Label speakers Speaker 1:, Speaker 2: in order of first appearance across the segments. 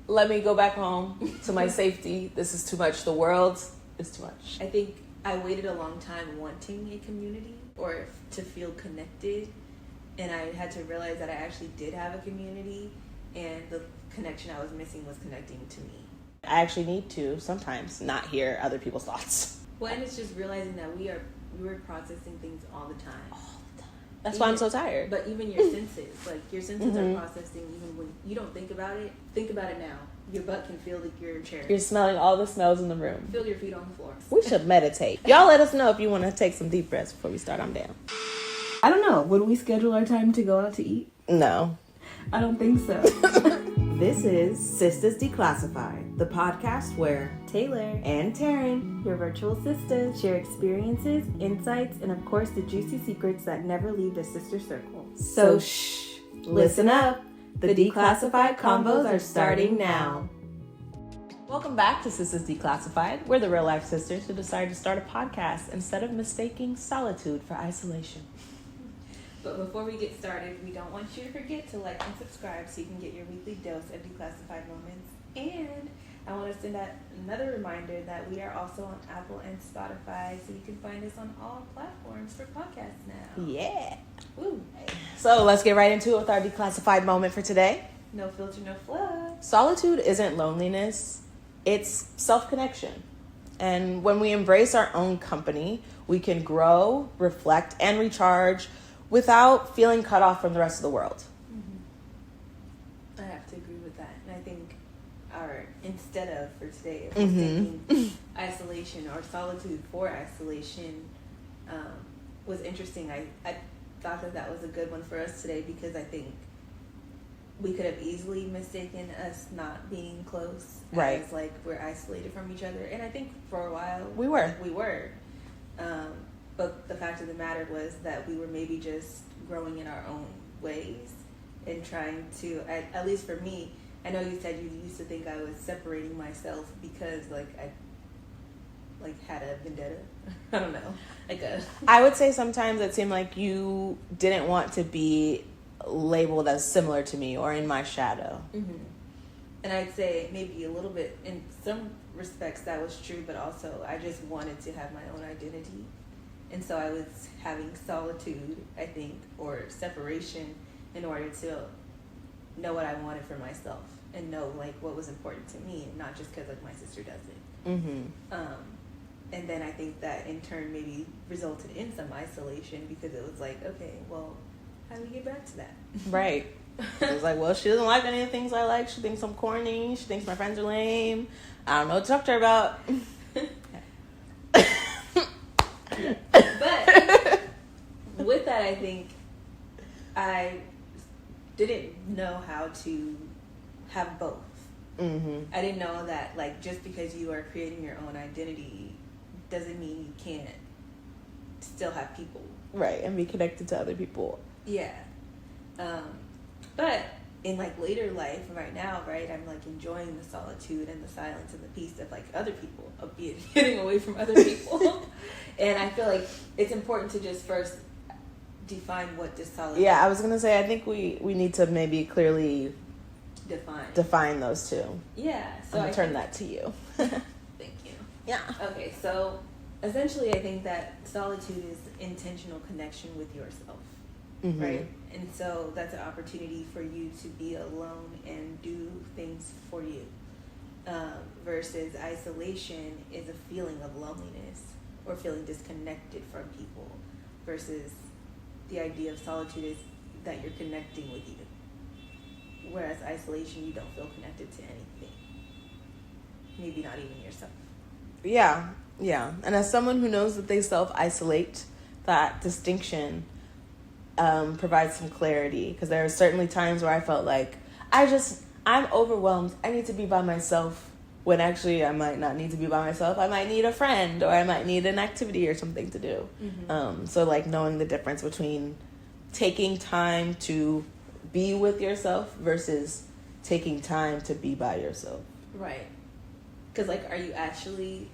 Speaker 1: let me go back home to my safety. This is too much. The world is too much.
Speaker 2: I think I waited a long time wanting a community or to feel connected, and I had to realize that I actually did have a community, and the connection I was missing was connecting to me.
Speaker 1: I actually need to sometimes not hear other people's thoughts.
Speaker 2: Well, and it's just realizing that we were processing things all the time.
Speaker 1: That's why I'm so tired.
Speaker 2: But even your senses, like your senses are processing even when you don't think about it. Think about it now. Your butt can feel like your chair.
Speaker 1: You're smelling all the smells in the room.
Speaker 2: Feel your feet on the floor.
Speaker 1: We should meditate. Y'all let us know if you want to take some deep breaths before we start. I'm down.
Speaker 3: I don't know. Would we schedule our time to go out to eat?
Speaker 1: No.
Speaker 3: I don't think so.
Speaker 4: This is Sistas Declassified, the podcast where
Speaker 3: Taylor
Speaker 4: and Taryn,
Speaker 3: your virtual sisters, share experiences, insights, and of course the juicy secrets that never leave the sister circle.
Speaker 4: So shh, listen up. The Declassified convos are starting now.
Speaker 1: Welcome back to Sistas Declassified. We're the real life sisters who decided to start a podcast instead of mistaking solitude for isolation.
Speaker 2: But before we get started, we don't want you to forget to like and subscribe so you can get your weekly dose of declassified moments. And I want to send out another reminder that we are also on Apple and Spotify, so you can find us on all platforms for podcasts now.
Speaker 1: Yeah.
Speaker 2: Woo.
Speaker 1: So let's get right into it with our declassified moment for today.
Speaker 2: No filter, no fluff.
Speaker 1: Solitude isn't loneliness, it's self-connection. And when we embrace our own company, we can grow, reflect, and recharge without feeling cut off from the rest of the world.
Speaker 2: I have to agree with that. And I think our instead of for today, if we're thinking isolation or solitude for isolation, was interesting. I thought that was a good one for us today because I think we could have easily mistaken us not being close as like we're isolated from each other. And I think for a while
Speaker 1: we were.
Speaker 2: But the fact of the matter was that we were maybe just growing in our own ways and trying to, at least for me, I know you said you used to think I was separating myself because I had a vendetta. I don't know.
Speaker 1: I would say sometimes it seemed like you didn't want to be labeled as similar to me or in my shadow.
Speaker 2: Mm-hmm. And I'd say maybe a little bit in some respects that was true, but also I just wanted to have my own identity. And so I was having solitude, I think, or separation in order to know what I wanted for myself and know what was important to me, and not just because my sister does it.
Speaker 1: Mm-hmm.
Speaker 2: And then I think that in turn maybe resulted in some isolation because it was okay, well, how do we get back to that?
Speaker 1: Right. It was well, she doesn't like any of the things I like. She thinks I'm corny. She thinks my friends are lame. I don't know what to talk to her about.
Speaker 2: But with that, I think I didn't know how to have both.
Speaker 1: Mm-hmm.
Speaker 2: I didn't know that just because you are creating your own identity doesn't mean you can't still have people.
Speaker 1: Right, and be connected to other people.
Speaker 2: Yeah. But in later life right now, right, I'm enjoying the solitude and the silence and the peace of other people, of getting away from other people. And I feel it's important to just first define what this solitude
Speaker 1: I was gonna say I think we need to maybe clearly define those two.
Speaker 2: Yeah. So
Speaker 1: I'm gonna turn that to you.
Speaker 2: Thank you.
Speaker 1: Yeah.
Speaker 2: Okay, so essentially I think that solitude is intentional connection with yourself.
Speaker 1: Mm-hmm.
Speaker 2: Right? And so that's an opportunity for you to be alone and do things for you. Versus isolation is a feeling of loneliness or feeling disconnected from people. Versus the idea of solitude is that you're connecting with you. Whereas isolation, you don't feel connected to anything. Maybe not even yourself.
Speaker 1: Yeah. And as someone who knows that they self-isolate, that distinction provides some clarity, because there are certainly times where I felt I'm overwhelmed. I need to be by myself, when actually I might not need to be by myself. I might need a friend, or I might need an activity or something to do. Mm-hmm. So knowing the difference between taking time to be with yourself versus taking time to be by yourself.
Speaker 2: Right. Because are you actually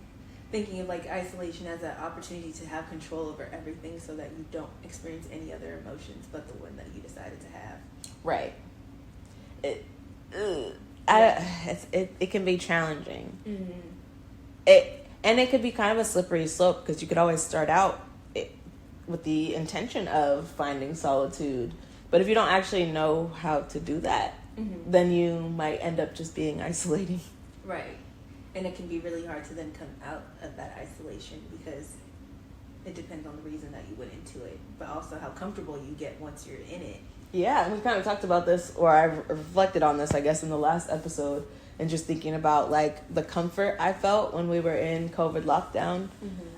Speaker 2: thinking of isolation as an opportunity to have control over everything so that you don't experience any other emotions but the one that you decided to have?
Speaker 1: Right. it can be challenging.
Speaker 2: Mm-hmm.
Speaker 1: It could be kind of a slippery slope, because you could always start out with the intention of finding solitude, but if you don't actually know how to do that,
Speaker 2: Mm-hmm.
Speaker 1: then you might end up just being isolating.
Speaker 2: Right. And it can be really hard to then come out of that isolation, because it depends on the reason that you went into it, but also how comfortable you get once you're in it.
Speaker 1: Yeah, and we kind of talked about this, or I reflected on this, I guess, in the last episode, and just thinking about like the comfort I felt when we were in COVID lockdown,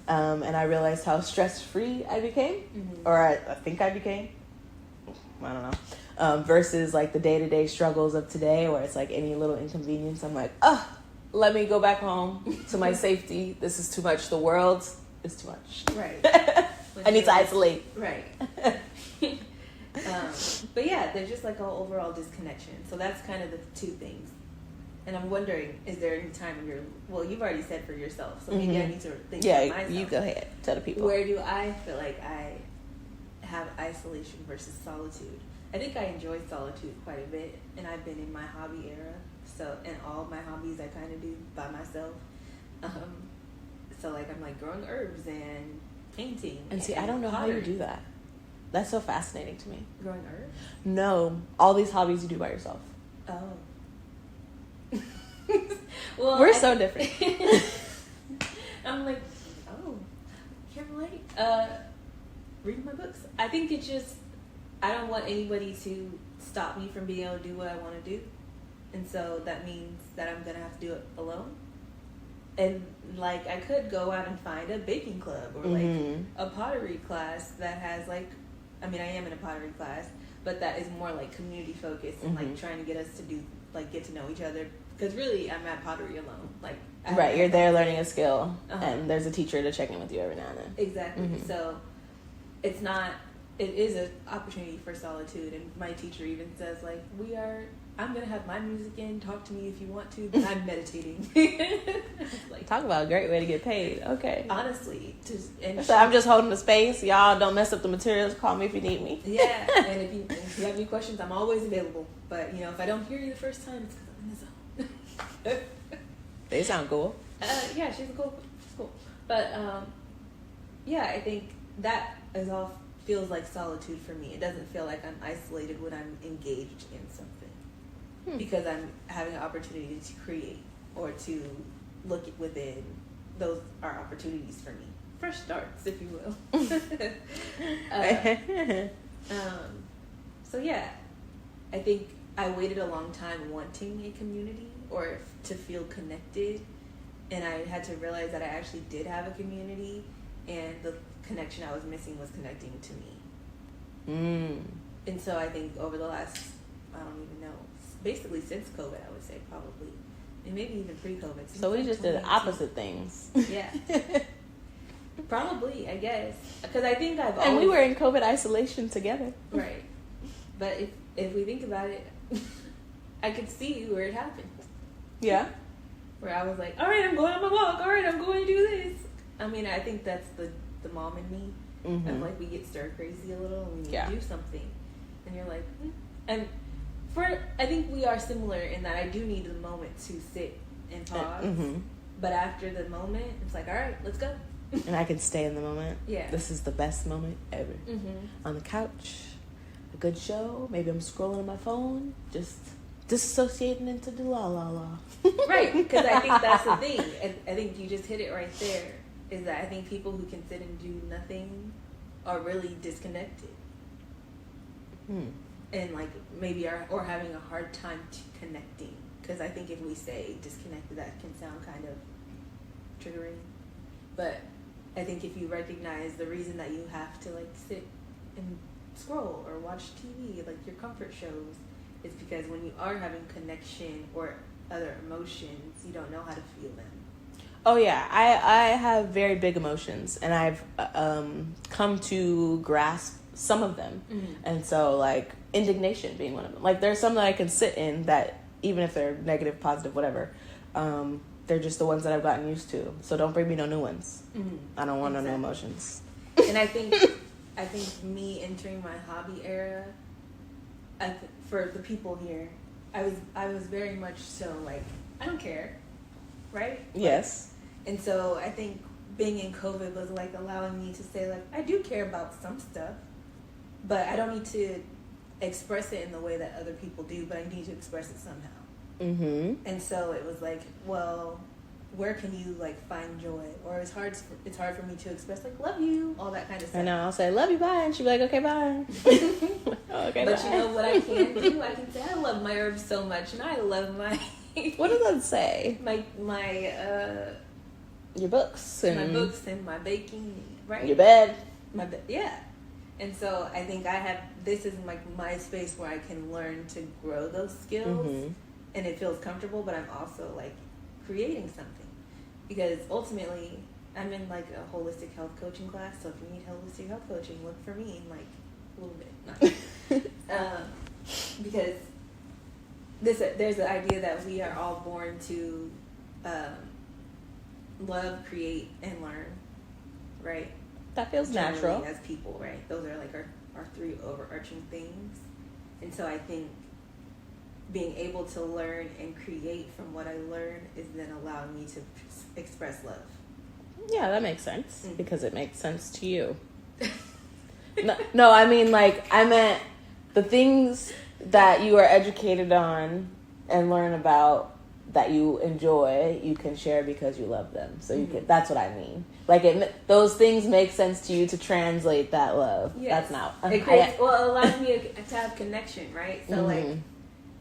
Speaker 1: and I realized how stress-free I became, or I think I became. I don't know. Versus like the day-to-day struggles of today, where it's like any little inconvenience, I'm like, let me go back home to my safety. This is too much. The world is too much.
Speaker 2: Right.
Speaker 1: I need to isolate.
Speaker 2: Right. But yeah, there's just like an overall disconnection. So that's kind of the two things. And I'm wondering, is there any time when you've already said for yourself, so maybe I need to think for myself.
Speaker 1: You go ahead. Tell the people.
Speaker 2: Where do I feel like I have isolation versus solitude? I think I enjoy solitude quite a bit, and I've been in my hobby era. So, and all my hobbies I kind of do by myself. So like I'm like growing herbs and painting.
Speaker 1: And see, I don't know
Speaker 2: pottery.
Speaker 1: how you do that. That's so fascinating to me.
Speaker 2: Growing herbs?
Speaker 1: No, all these hobbies you do by yourself.
Speaker 2: Oh. Well,
Speaker 1: We're so different.
Speaker 2: I'm like, oh, can't relate. Reading my books. I think it's just, I don't want anybody to stop me from being able to do what I want to do. And so that means that I'm going to have to do it alone. And like, I could go out and find a baking club or like a pottery class that has like, I mean, I am in a pottery class, but that is more like community focused and like trying to get us to do, like get to know each other. Because really, I'm at pottery alone. Like,
Speaker 1: Right, you're there learning a skill, and there's a teacher to check in with you every now and then.
Speaker 2: Exactly. So it's not, it is an opportunity for solitude. And my teacher even says, like, I'm going to have my music in, talk to me if you want to, but I'm meditating. Like,
Speaker 1: Talk about a great way to get paid. Okay.
Speaker 2: honestly.
Speaker 1: So I'm just holding the space. Y'all don't mess up the materials. Call me if you need me.
Speaker 2: Yeah, and if you have any questions, I'm always available. But, you know, if I don't hear you the first time, it's because I'm in the zone.
Speaker 1: They sound cool.
Speaker 2: Yeah, she's cool. But, yeah, I think that is all feels like solitude for me. It doesn't feel like I'm isolated when I'm engaged in something. Because I'm having an opportunity to create or to look within. Those are opportunities for me. Fresh starts, if you will. So yeah, I think I waited a long time wanting a community or to feel connected, and I had to realize that I actually did have a community, and the connection I was missing was connecting to me. And so I think over the last, I don't even know, basically since COVID, I would say probably, and maybe even pre-COVID.
Speaker 1: So we just did opposite things.
Speaker 2: Yeah. Probably, I guess. Because I think I've always...
Speaker 1: And we were in COVID isolation together.
Speaker 2: Right. But if we think about it, I could see where it happened.
Speaker 1: Yeah.
Speaker 2: Where I was like, all right, I'm going on my walk. All right, I'm going to do this. I mean, I think that's the mom in me. Of like, we get stir crazy a little and we need to do something. And you're like, And I think we are similar in that I do need the moment to sit and pause. But after the moment, it's like, all right, let's go.
Speaker 1: And I can stay in the moment.
Speaker 2: Yeah.
Speaker 1: This is the best moment ever. On the couch, a good show. Maybe I'm scrolling on my phone, just disassociating into the la la la.
Speaker 2: Right, because I think that's the thing. I think you just hit it right there. Is that I think people who can sit and do nothing are really disconnected. And like maybe or having a hard time connecting. Because I think if we say disconnected, that can sound kind of triggering. But I think if you recognize the reason that you have to like sit and scroll or watch TV, like your comfort shows, is because when you are having connection or other emotions, you don't know how to feel them.
Speaker 1: Oh yeah, I have very big emotions, and I've come to grasp some of them. And so like indignation being one of them. Like there's some that I can sit in that even if they're negative, positive, whatever, they're just the ones that I've gotten used to. So don't bring me no new ones. I don't want no new emotions.
Speaker 2: And I think me entering my hobby era, for the people here, I was very much so like, I don't care, right?
Speaker 1: Yes.
Speaker 2: And so I think being in COVID was like allowing me to say like, I do care about some stuff, but I don't need to express it in the way that other people do, but I need to express it somehow.
Speaker 1: Mm-hmm.
Speaker 2: And so it was like, well, where can you like find joy? Or it's hard for me to express like love you, all that kind of stuff.
Speaker 1: I know. I'll say love you, bye, and she'll be like, okay, bye. Okay,
Speaker 2: but
Speaker 1: bye.
Speaker 2: you know what I can do? I can say I love my herbs so much, and I love my
Speaker 1: What does that say?
Speaker 2: my
Speaker 1: Your books and
Speaker 2: my books and my baking, right?
Speaker 1: your bed.
Speaker 2: Yeah. And so I think this is like my space where I can learn to grow those skills,
Speaker 1: Mm-hmm.
Speaker 2: and it feels comfortable, but I'm also like creating something, because ultimately I'm in like a holistic health coaching class. So if you need holistic health coaching, look for me in like a little bit. Because there's the idea that we are all born to love, create, and learn, right?
Speaker 1: That feels
Speaker 2: Generally,
Speaker 1: natural.
Speaker 2: as people, right? Those are like our three overarching things. And so I think being able to learn and create from what I learn is then allowing me to express love.
Speaker 1: Yeah, that makes sense
Speaker 2: Mm-hmm.
Speaker 1: because it makes sense to you. No, I mean, like, I meant the things that you are educated on and learn about that you enjoy, you can share because you love them. So you can. That's what I mean. Like, those things make sense to you to translate that love.
Speaker 2: Yes.
Speaker 1: That's not.
Speaker 2: It allows me to have connection, right? So, like,
Speaker 1: Mhm.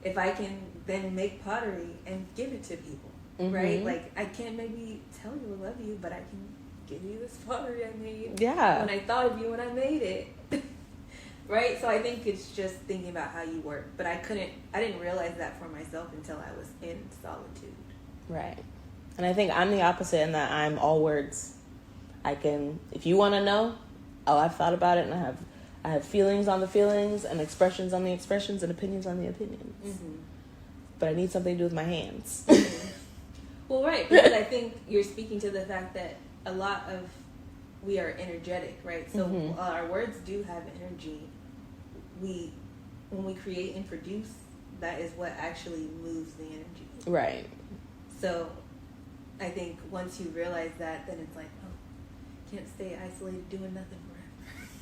Speaker 2: if I can then make pottery and give it to people,
Speaker 1: Mhm.
Speaker 2: right? Like, I can't maybe tell you I love you, but I can give you this pottery I made.
Speaker 1: Yeah.
Speaker 2: When I thought of you when I made it. Right? So I think it's just thinking about how you work. But I didn't realize that for myself until I was in solitude.
Speaker 1: Right. And I think I'm the opposite in that I'm all words. I can, if you want to know, I've thought about it, and I have feelings on the feelings and expressions on the expressions and opinions on the opinions.
Speaker 2: Mm-hmm.
Speaker 1: But I need something to do with my hands.
Speaker 2: Well, right, because I think you're speaking to the fact that a lot of we are energetic, right? So
Speaker 1: Mhm.
Speaker 2: while our words do have energy, when we create and produce, that is what actually moves the energy.
Speaker 1: Right.
Speaker 2: So I think once you realize that, then it's like, oh, can't stay isolated doing nothing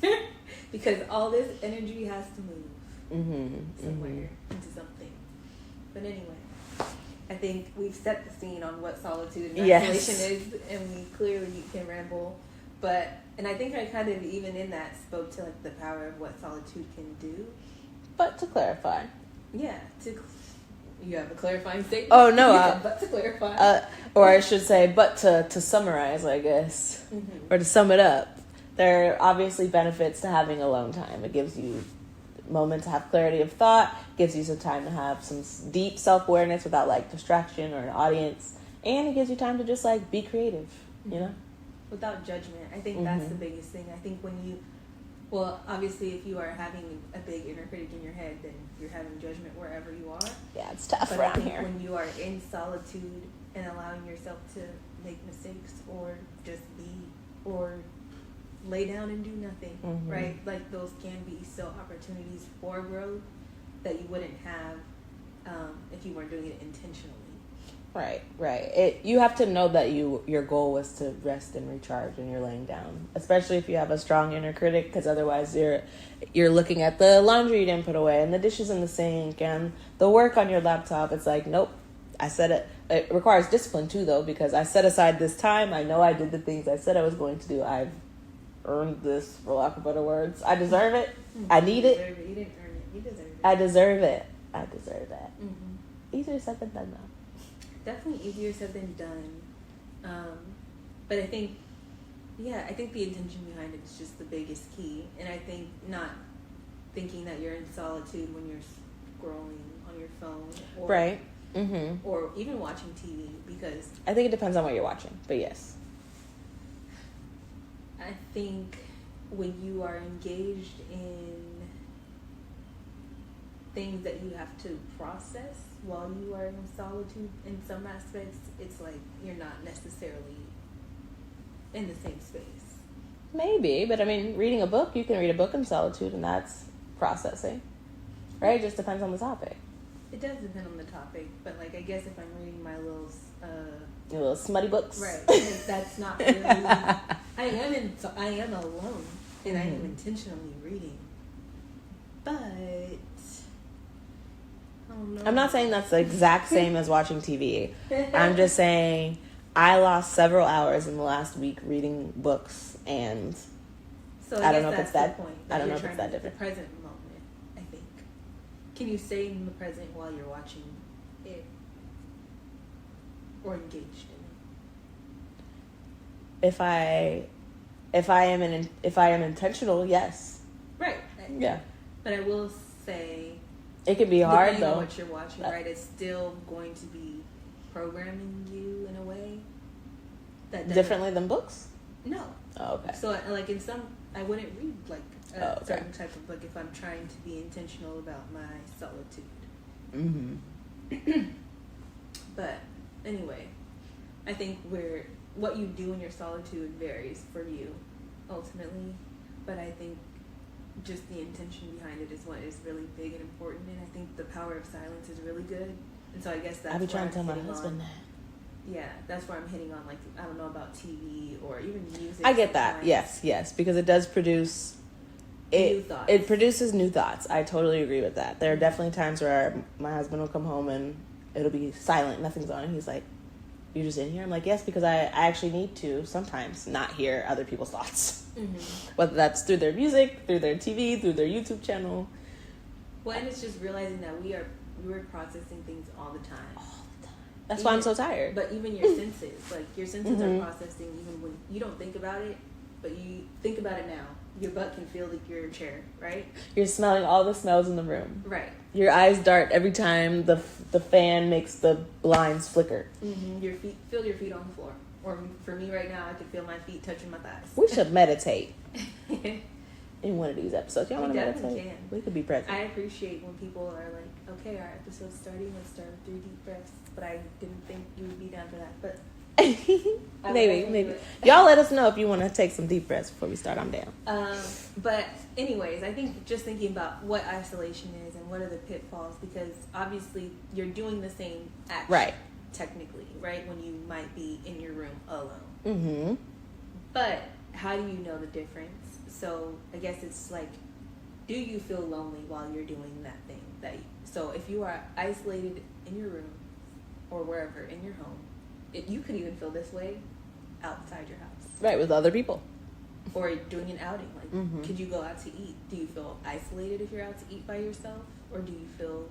Speaker 2: forever. Because all this energy has to move
Speaker 1: Mm-hmm.
Speaker 2: somewhere into something. But anyway, I think we've set the scene on what solitude and
Speaker 1: Yes.
Speaker 2: isolation is, and we clearly can ramble. And I think I kind of, even in that, spoke to like the power of what solitude can do.
Speaker 1: But to clarify.
Speaker 2: Yeah, you have a clarifying statement?
Speaker 1: Oh, no,
Speaker 2: You said, but to clarify.
Speaker 1: Or I should say, but to summarize, I guess,
Speaker 2: Mm-hmm.
Speaker 1: or to sum it up, there are obviously benefits to having alone time. It gives you a moment to have clarity of thought, gives you some time to have some deep self-awareness without like distraction or an audience, and it gives you time to just like be creative, you know?
Speaker 2: Without judgment. I think that's the biggest thing. I think obviously if you are having a big inner critic in your head, then you're having judgment wherever you are.
Speaker 1: Yeah, it's tough
Speaker 2: But I
Speaker 1: around
Speaker 2: think
Speaker 1: here.
Speaker 2: when you are in solitude and allowing yourself to make mistakes or just be or lay down and do nothing,
Speaker 1: Mhm.
Speaker 2: right? Like those can be still opportunities for growth that you wouldn't have if you weren't doing it intentionally.
Speaker 1: Right. You have to know that your goal was to rest and recharge when you're laying down, especially if you have a strong inner critic, because otherwise you're looking at the laundry you didn't put away and the dishes in the sink and the work on your laptop. It's like, nope, I said it. It requires discipline too, though, because I set aside this time. I know I did the things I said I was going to do. I've earned this, for lack of better words. I deserve it. I need it.
Speaker 2: You didn't earn it. You deserve it.
Speaker 1: I deserve it. I deserve that.
Speaker 2: Mm-hmm.
Speaker 1: Easier said than done, though.
Speaker 2: Definitely easier said than done. But I think the intention behind it is just the biggest key. And I think not thinking that you're in solitude when you're scrolling on your phone. Or,
Speaker 1: Right. Mm-hmm.
Speaker 2: Or even watching TV, because
Speaker 1: I think it depends on what you're watching, but yes.
Speaker 2: I think when you are engaged in things that you have to process while you are in solitude in some aspects, it's like you're not necessarily in the same space.
Speaker 1: Maybe, but I mean, reading a book, you can read a book in solitude, and that's processing. Right? It just depends on the topic.
Speaker 2: It does depend on the topic, but like I guess if I'm reading my little
Speaker 1: Your little smutty books.
Speaker 2: right, like, that's not really. I am alone, and I am intentionally reading, but I don't know.
Speaker 1: I'm not saying that's the exact same as watching TV. I'm just saying I lost several hours in the last week reading books, and
Speaker 2: So
Speaker 1: I don't
Speaker 2: guess
Speaker 1: know if
Speaker 2: that's
Speaker 1: it's that.
Speaker 2: the point,
Speaker 1: I don't know
Speaker 2: you're
Speaker 1: if it's
Speaker 2: trying
Speaker 1: that
Speaker 2: to
Speaker 1: different.
Speaker 2: The present moment, I think. Can you stay in the present while you're watching it, or engaged in it?
Speaker 1: If I am intentional, yes.
Speaker 2: Right.
Speaker 1: Yeah.
Speaker 2: But I will say,
Speaker 1: It can be hard
Speaker 2: depending on
Speaker 1: though.
Speaker 2: what you're watching, right? It's still going to be programming you in a way that doesn't-
Speaker 1: Differently than books?
Speaker 2: No.
Speaker 1: Oh, okay.
Speaker 2: So, like in some, I wouldn't read like a
Speaker 1: Oh, okay.
Speaker 2: certain type of book if I'm trying to be intentional about my solitude.
Speaker 1: Mm-hmm.
Speaker 2: But anyway, I think what you do in your solitude varies for you ultimately. But I think just the intention behind it is what is really big and important. And I think the power of silence is really good. And so I guess that's
Speaker 1: I be
Speaker 2: where
Speaker 1: trying
Speaker 2: I'm
Speaker 1: to tell my
Speaker 2: hitting
Speaker 1: husband
Speaker 2: on.
Speaker 1: that.
Speaker 2: Yeah, that's where I'm hitting on. Like, I don't know about TV or even music.
Speaker 1: I get that.
Speaker 2: sometimes.
Speaker 1: Yes, because it does produce.
Speaker 2: New thoughts.
Speaker 1: It produces new thoughts. I totally agree with that. There are definitely times where my husband will come home and it'll be silent, nothing's on, and he's like, "You just in here?" I'm like, "Yes," because I actually need to sometimes not hear other people's thoughts, whether that's through their music, through their TV, through their YouTube channel.
Speaker 2: Well, and it's just realizing that we're processing things all the time.
Speaker 1: That's why I'm so tired.
Speaker 2: But even your senses, like your senses are processing even when you don't think about it, but you think about it now. Your butt can feel like your chair, right?
Speaker 1: You're smelling all the smells in the room.
Speaker 2: Right.
Speaker 1: Your eyes dart every time the fan makes the blinds flicker.
Speaker 2: Mm-hmm. Your feet, feel your feet on the floor. Or for me right now, I can feel my feet touching my thighs.
Speaker 1: We should meditate in one of these episodes. Y'all want to meditate?
Speaker 2: definitely can.
Speaker 1: We could be present.
Speaker 2: I appreciate when people are like, okay, our episode's starting, let's start with 3 deep breaths. But I didn't think you would be down for that. But
Speaker 1: maybe. Y'all let us know if you want to take some deep breaths before we start. I'm down.
Speaker 2: But anyways, I think just thinking about what isolation is and what are the pitfalls, because obviously you're doing the same action,
Speaker 1: Right.
Speaker 2: technically, right, when you might be in your room alone.
Speaker 1: Mm-hmm.
Speaker 2: But how do you know the difference? So I guess it's like, do you feel lonely while you're doing that thing? So if you are isolated in your room or wherever in your home, you could even feel this way outside your house.
Speaker 1: Right, with other people.
Speaker 2: Or doing an outing. Like, could you go out to eat? Do you feel isolated if you're out to eat by yourself? Or do you feel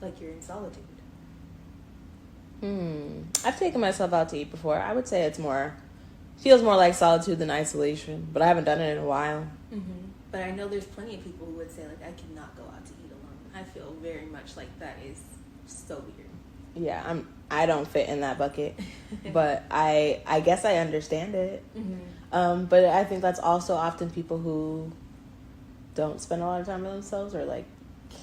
Speaker 2: like you're in solitude?
Speaker 1: I've taken myself out to eat before. I would say feels more like solitude than isolation, but I haven't done it in a while.
Speaker 2: Mm-hmm. But I know there's plenty of people who would say, like, I cannot go out to eat alone. I feel very much like that is so weird.
Speaker 1: Yeah, I don't fit in that bucket, but I guess I understand it. But I think that's also often people who don't spend a lot of time by themselves or like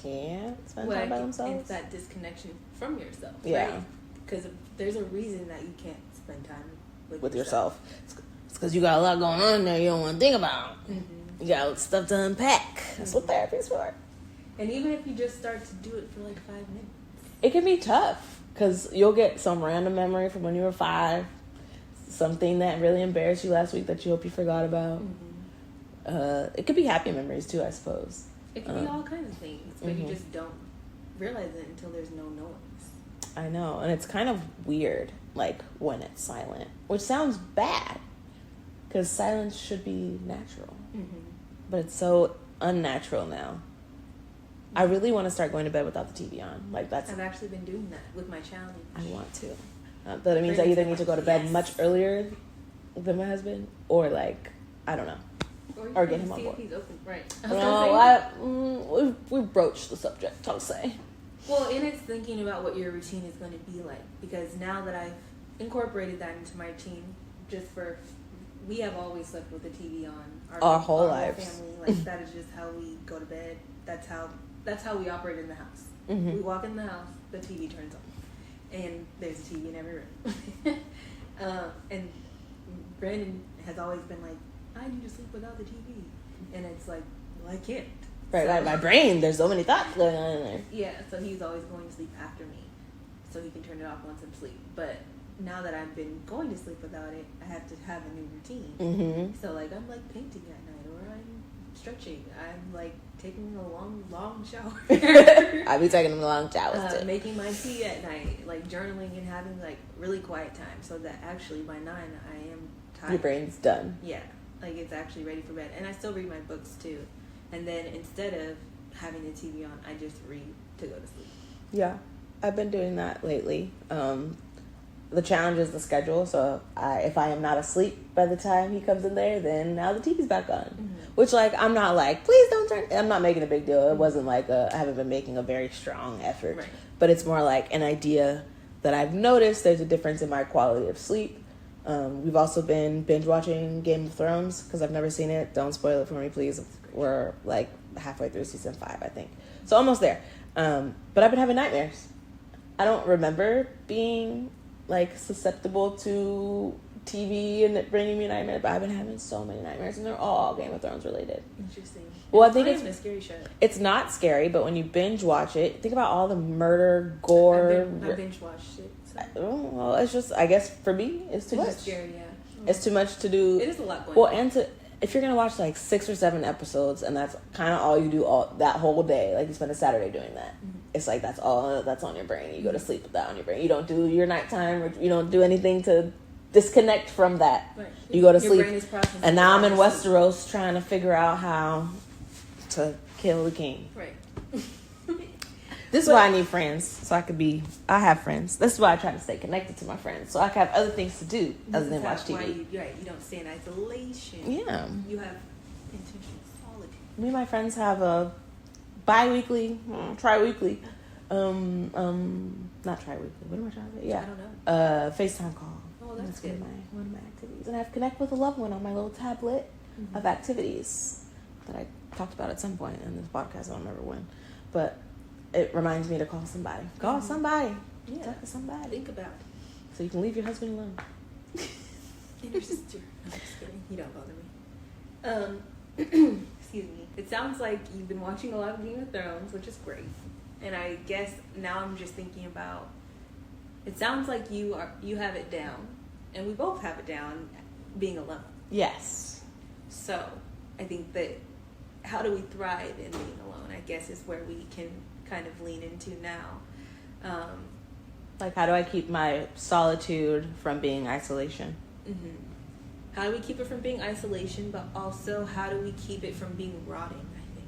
Speaker 1: can't spend time by themselves.
Speaker 2: It's that disconnection from yourself.
Speaker 1: Yeah,
Speaker 2: right? Because there's a reason that you can't spend time with
Speaker 1: yourself. It's because you got a lot going on there you don't want to think about. You got stuff to unpack. That's what therapy's for.
Speaker 2: And even if you just start to do it for like 5 minutes, it
Speaker 1: can be tough because you'll get some random memory from when you were 5, something that really embarrassed you last week that you hope you forgot about. It could be happy memories too, I suppose.
Speaker 2: It could be all kinds of things, but you just don't realize it until there's no noise.
Speaker 1: I know, and it's kind of weird, like when it's silent, which sounds bad because silence should be natural, but it's so unnatural now. I really want to start going to bed without the TV on. Like
Speaker 2: I've actually been doing that with my challenge.
Speaker 1: I want to. But it means I either need to go to bed much earlier than my husband, or like I don't know, or get him on board.
Speaker 2: If he's open. Right.
Speaker 1: No, we broached the subject. I'll say.
Speaker 2: Well, and it's thinking about what your routine is going to be like, because now that I've incorporated that into my routine, we have always slept with the TV on
Speaker 1: our whole lives.
Speaker 2: Family, like that is just how we go to bed. That's how we operate in the house. We walk in the house, the TV turns on, and there's a TV in every room. And Brandon has always been like, I need to sleep without the TV, and it's like, well, I can't.
Speaker 1: Right, my brain, there's so many thoughts going on in there.
Speaker 2: Yeah, so he's always going to sleep after me, so he can turn it off once I'm asleep. But now that I've been going to sleep without it, I have to have a new routine.
Speaker 1: Mm-hmm.
Speaker 2: So like I'm like painting at night, or I'm stretching. I'm like taking a long shower.
Speaker 1: I be taking them long showers too.
Speaker 2: Making my tea at night, like journaling and having like really quiet time, so that actually by 9 I am tired.
Speaker 1: Your brain's done.
Speaker 2: Yeah, like it's actually ready for bed. And I still read my books too. And then instead of having the TV on, I just read to go to sleep.
Speaker 1: Yeah, I've been doing that lately. The challenge is the schedule. So if I am not asleep by the time he comes in there, then now the TV's back on. Mm-hmm. Which, like, I'm not like, please don't turn. I'm not making a big deal. It wasn't like I haven't been making a very strong effort.
Speaker 2: Right.
Speaker 1: But it's more like an idea that I've noticed there's a difference in my quality of sleep. We've also been binge watching Game of Thrones because I've never seen it. Don't spoil it for me, please. We're like halfway through season 5, I think. So almost there. But I've been having nightmares. I don't remember being like susceptible to TV and it bringing me nightmares, but I've been having so many nightmares and they're all Game of Thrones related.
Speaker 2: Interesting.
Speaker 1: Well, I think
Speaker 2: it's a scary show.
Speaker 1: It's not scary, but when you binge watch it, think about all the murder, gore.
Speaker 2: I binge watched it. So.
Speaker 1: Well, it's just, I guess for me, it's too much.
Speaker 2: It's scary, yeah.
Speaker 1: It's too much to do.
Speaker 2: It is a lot going on.
Speaker 1: Well, and if you're gonna watch like 6 or 7 episodes, and that's kind of all you do all that whole day, like you spend a Saturday doing that. Mm-hmm. It's like that's all that's on your brain. You go to sleep with that on your brain. You don't do your nighttime, or you don't do anything to disconnect from that.
Speaker 2: Right.
Speaker 1: You go to
Speaker 2: your
Speaker 1: sleep.
Speaker 2: Brain is processing.
Speaker 1: And now I'm in Westeros trying to figure out how to kill the king.
Speaker 2: Right.
Speaker 1: This is why I need friends, so I have friends. This is why I try to stay connected to my friends, so I can have other things to do other than watch TV.
Speaker 2: You don't stay in isolation.
Speaker 1: Yeah.
Speaker 2: You have intentional solitude.
Speaker 1: Me and my friends have a bi-weekly, tri-weekly, not tri-weekly, what am I trying to say? Yeah.
Speaker 2: I don't know.
Speaker 1: FaceTime call.
Speaker 2: Oh, that's good.
Speaker 1: One of my activities. And I have Connect with a Loved One on my little tablet of activities that I talked about at some point in this podcast. I don't remember when. But it reminds me to call somebody. Call somebody.
Speaker 2: Yeah.
Speaker 1: Talk to somebody.
Speaker 2: Think about it.
Speaker 1: So you can leave your husband alone.
Speaker 2: And your sister. I'm just kidding. You don't bother me. Excuse me. It sounds like you've been watching a lot of Game of Thrones, which is great. And I guess now I'm just thinking about, it sounds like you have it down, and we both have it down, being alone.
Speaker 1: Yes.
Speaker 2: So I think that how do we thrive in being alone, I guess, is where we can kind of lean into now.
Speaker 1: Like, how do I keep my solitude from being isolation?
Speaker 2: Mm-hmm. How do we keep it from being isolation, but also how do we keep it from being rotting, I think.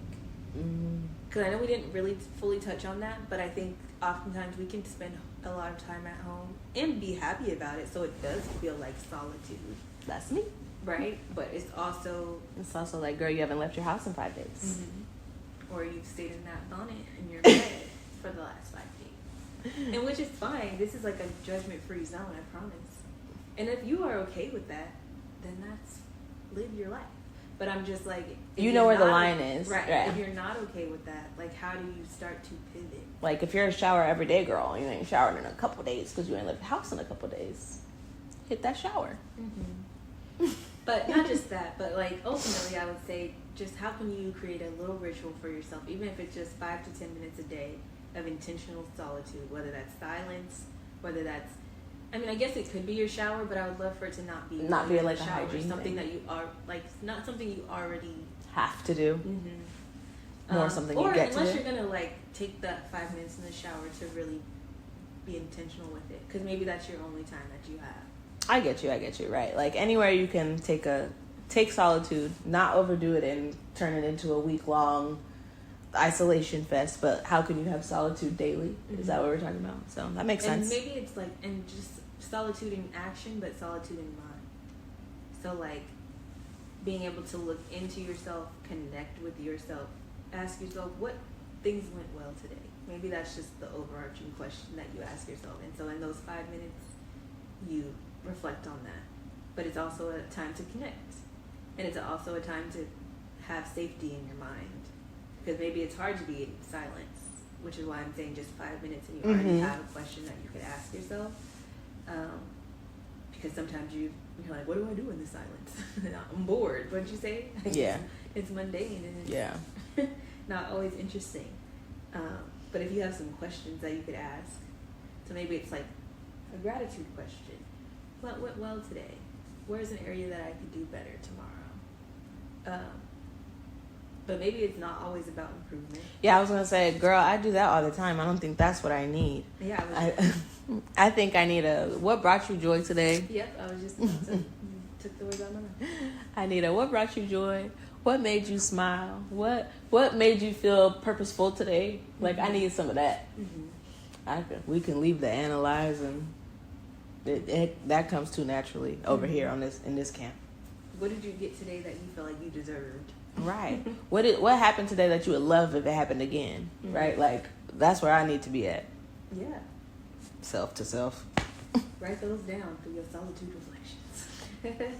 Speaker 2: Because I know we didn't really fully touch on that, but I think oftentimes we can spend a lot of time at home and be happy about it, so it does feel like solitude.
Speaker 1: That's me.
Speaker 2: Right? But it's also
Speaker 1: like, girl, you haven't left your house in 5 days.
Speaker 2: Mm-hmm. Or you've stayed in that bonnet in your bed for the last 5 days. And which is fine. This is like a judgment-free zone, I promise. And if you are okay with that, then live your life. But I'm just like,
Speaker 1: you know where the line is.
Speaker 2: Right.
Speaker 1: Yeah.
Speaker 2: If you're not okay with that, like, how do you start to pivot?
Speaker 1: Like, if you're in a shower every day, girl, you ain't showered in a couple days because you ain't left the house in a couple days. Hit that shower.
Speaker 2: Mm-hmm. But not just that, but like ultimately I would say just how can you create a little ritual for yourself, even if it's just 5 to 10 minutes a day of intentional solitude, whether that's silence, whether that's, I mean, I guess it could be your shower, but I would love for it to not be
Speaker 1: like a
Speaker 2: shower,
Speaker 1: hygiene
Speaker 2: something
Speaker 1: thing.
Speaker 2: that you are like, not something you already
Speaker 1: have to do. More something you get to do.
Speaker 2: Or unless you're gonna like take that 5 minutes in the shower to really be intentional with it, because maybe that's your only time that you have.
Speaker 1: I get you, right. Like, anywhere you can take solitude, not overdo it and turn it into a week-long isolation fest, but how can you have solitude daily? Is that what we're talking about? So that makes sense.
Speaker 2: And maybe it's like, and just solitude in action, but solitude in mind. So like being able to look into yourself, connect with yourself, ask yourself what things went well today. Maybe that's just the overarching question that you ask yourself. And so in those 5 minutes, you reflect on that. But it's also a time to connect. And it's also a time to have safety in your mind. Because maybe it's hard to be in silence, which is why I'm saying just 5 minutes and you already have a question that you could ask yourself. Because sometimes you're like, what do I do in this silence? I'm bored. What'd you say?
Speaker 1: Yeah.
Speaker 2: It's mundane. And
Speaker 1: yeah.
Speaker 2: not always interesting. But if you have some questions that you could ask, so maybe it's like a gratitude question. What went well today? Where's an area that I could do better tomorrow? But maybe it's not always about improvement.
Speaker 1: Yeah, I was going to say, girl, I do that all the time. I don't think that's what I need.
Speaker 2: Yeah,
Speaker 1: I think I need what brought you joy today?
Speaker 2: Yep, I was just about to took the words out of my mouth.
Speaker 1: I need what brought you joy? What made you smile? What made you feel purposeful today? Like, I need some of that. We can leave the analyze, and that comes too naturally over here in this camp.
Speaker 2: What did you get today that you feel like you deserved?
Speaker 1: Right. What happened today that you would love if it happened again? Right? Like, that's where I need to be at.
Speaker 2: Yeah.
Speaker 1: Self to self.
Speaker 2: Write those down for your solitude reflections.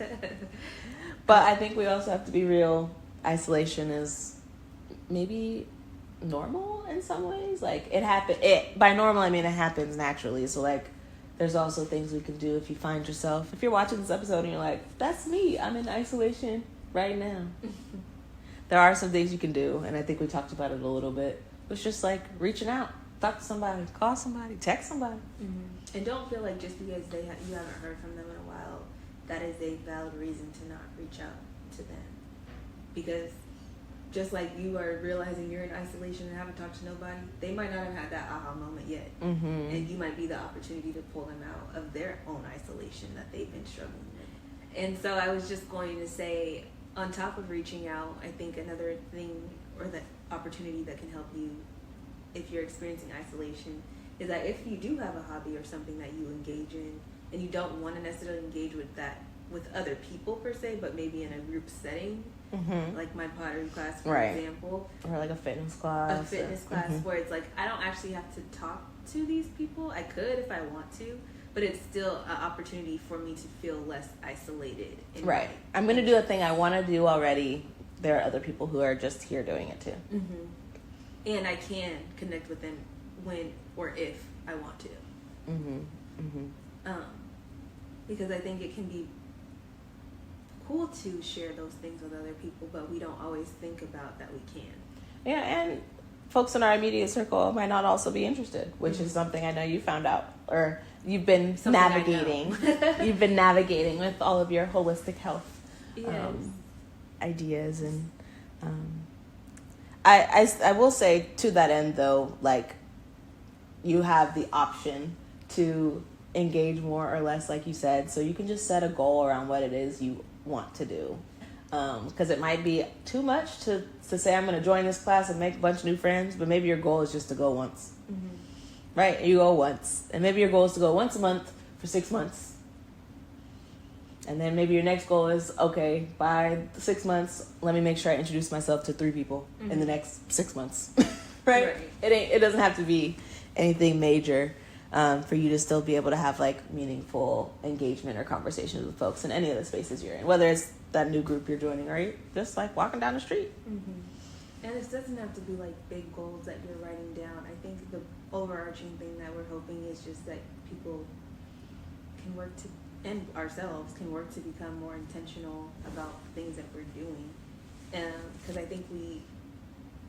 Speaker 1: But I think we also have to be real. Isolation is maybe normal in some ways. Like, by normal, I mean it happens naturally. So, like, there's also things we can do if you find yourself. If you're watching this episode and you're like, that's me. I'm in isolation right now. There are some things you can do. And I think we talked about it a little bit. It's just like reaching out. Talk to somebody. Call somebody. Text somebody.
Speaker 2: And don't feel like just because you haven't heard from them in a while, that is a valid reason to not reach out to them. Because just like you are realizing you're in isolation and haven't talked to nobody, they might not have had that aha moment yet. And you might be the opportunity to pull them out of their own isolation that they've been struggling with. And so I was just going to say, on top of reaching out, I think another thing or the opportunity that can help you if you're experiencing isolation is that if you do have a hobby or something that you engage in and you don't want to necessarily engage with other people per se, but maybe in a group setting, like my pottery class, for example.
Speaker 1: Or like a fitness class.
Speaker 2: Where it's like, I don't actually have to talk to these people. I could if I want to, but it's still an opportunity for me to feel less isolated.
Speaker 1: Right. I'm going to do a thing I want to do already. There are other people who are just here doing it too.
Speaker 2: And I can connect with them when or if I want to. Because I think it can be cool to share those things with other people, but we don't always think about that we can.
Speaker 1: Yeah, and folks in our immediate circle might not also be interested, which is something I know you found out, or you've been navigating. You've been navigating with all of your holistic health ideas. And I will say to that end, though, like, you have the option to engage more or less, like you said, so you can just set a goal around what it is you want to do, because it might be too much to say I'm going to join this class and make a bunch of new friends, but maybe your goal is just to go once. Right? You go once, and maybe your goal is to go once a month for 6 months, and then maybe your next goal is, okay, by 6 months, let me make sure I introduce myself to 3 people in the next 6 months. Right? It doesn't have to be anything major. For you to still be able to have like meaningful engagement or conversations with folks in any of the spaces you're in, whether it's that new group you're joining or just like walking down the street.
Speaker 2: And it doesn't have to be like big goals that you're writing down. I think the overarching thing that we're hoping is just that people can work to, and ourselves can work to become more intentional about things that we're doing. Because I think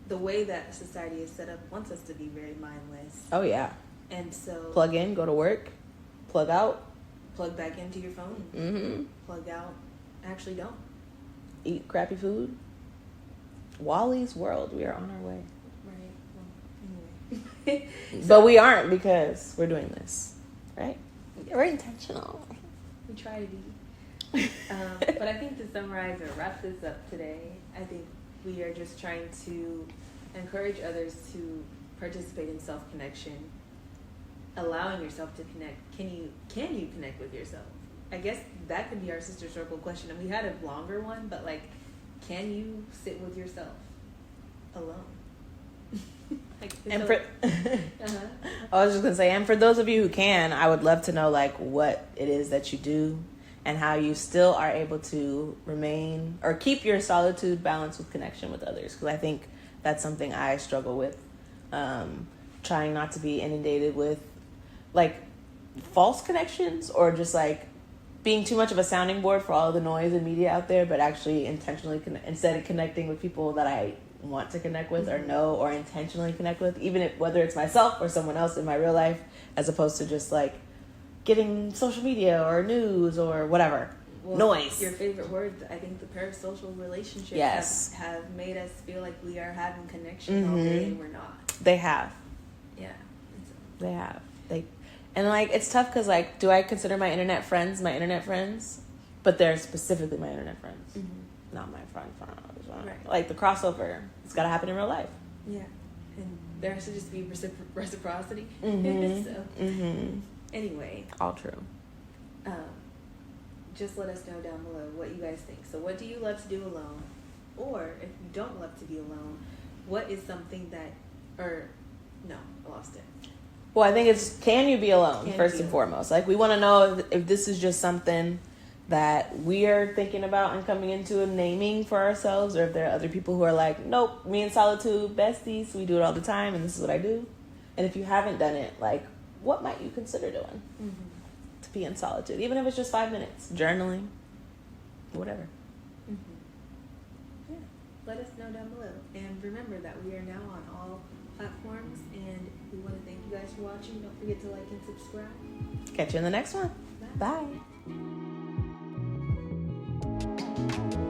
Speaker 2: the way that society is set up wants us to be very mindless.
Speaker 1: Oh yeah.
Speaker 2: And so
Speaker 1: plug in, go to work, plug out,
Speaker 2: plug back into your phone, plug out, actually don't
Speaker 1: eat crappy food. Wally's World, we are on our way.
Speaker 2: Right. Well, anyway.
Speaker 1: But we aren't, because we're doing this, right? Yeah. We're intentional.
Speaker 2: We try to be. But I think to summarize or wrap this up today, I think we are just trying to encourage others to participate in self-connection. Allowing yourself to connect. Can you connect with yourself? I guess that could be our sister circle question. And we had a longer one, but like, can you sit with yourself alone?
Speaker 1: I was just gonna say, and for those of you who can, I would love to know like what it is that you do and how you still are able to remain or keep your solitude balanced with connection with others, because I think that's something I struggle with, trying not to be inundated with like false connections, or just like being too much of a sounding board for all of the noise and media out there, but actually intentionally instead of connecting with people that I want to connect with or know or intentionally connect with, even if, whether it's myself or someone else in my real life, as opposed to just like getting social media or news or whatever. Noise.
Speaker 2: Your favorite word, I think the parasocial relationships have made us feel like we are having connection all day and we're not.
Speaker 1: They have.
Speaker 2: Yeah.
Speaker 1: They have. And like, it's tough because like, do I consider my internet friends my internet friends? But they're specifically my internet friends, not my friends.
Speaker 2: Right.
Speaker 1: Like the crossover, it's got to happen in real life.
Speaker 2: Yeah. And there has to just be reciprocity. Anyway.
Speaker 1: All true.
Speaker 2: Just let us know down below what you guys think. So what do you love to do alone? Or if you don't love to be alone, what is something that, I lost it.
Speaker 1: Well, I think it's, can you be alone first and foremost? Like, we want to know if this is just something that we are thinking about and coming into and naming for ourselves, or if there are other people who are like, nope, me and Solitude besties, we do it all the time and this is what I do. And if you haven't done it, like, what might you consider doing to be in solitude? Even if it's just 5 minutes, journaling, whatever.
Speaker 2: Yeah, let us know down below. And remember that we are now on all platforms, and we want to thank you guys for watching. Don't forget to like and subscribe.
Speaker 1: Catch you in the next one.
Speaker 2: Bye.
Speaker 1: Bye.